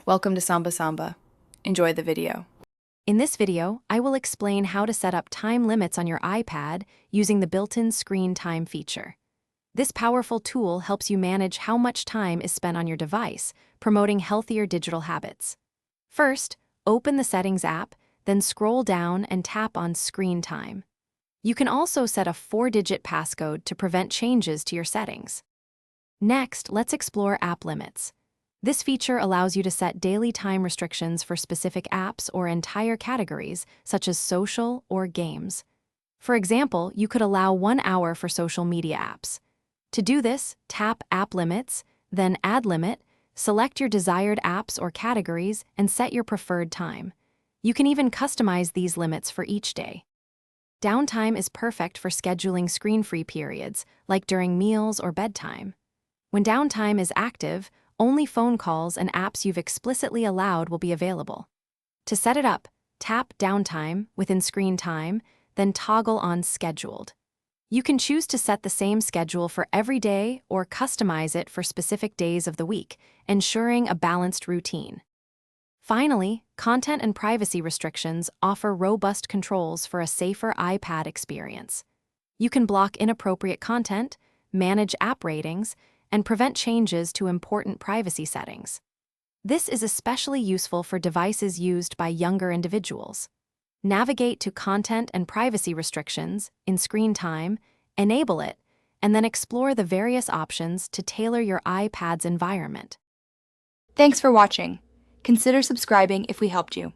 Welcome to Samba Samba. Enjoy the video. In this video, I will explain how to set up time limits on your iPad using the built-in screen time feature. This powerful tool helps you manage how much time is spent on your device, promoting healthier digital habits. First, open the Settings app, then scroll down and tap on Screen Time. You can also set a 4-digit passcode to prevent changes to your settings. Next, let's explore app limits. This feature allows you to set daily time restrictions for specific apps or entire categories, such as social or games. For example, you could allow 1 hour for social media apps. To do this, tap App Limits, then Add Limit, select your desired apps or categories, and set your preferred time. You can even customize these limits for each day. Downtime is perfect for scheduling screen-free periods, like during meals or bedtime. When downtime is active, only phone calls and apps you've explicitly allowed will be available. To set it up, tap Downtime within Screen Time, then toggle on Scheduled. You can choose to set the same schedule for every day or customize it for specific days of the week, ensuring a balanced routine. Finally, content and privacy restrictions offer robust controls for a safer iPad experience. You can block inappropriate content, manage app ratings, and prevent changes to important privacy settings. This is especially useful for devices used by younger individuals. Navigate to Content and Privacy Restrictions in Screen Time, enable it, and then explore the various options to tailor your iPad's environment. Thanks for watching. Consider subscribing if we helped you.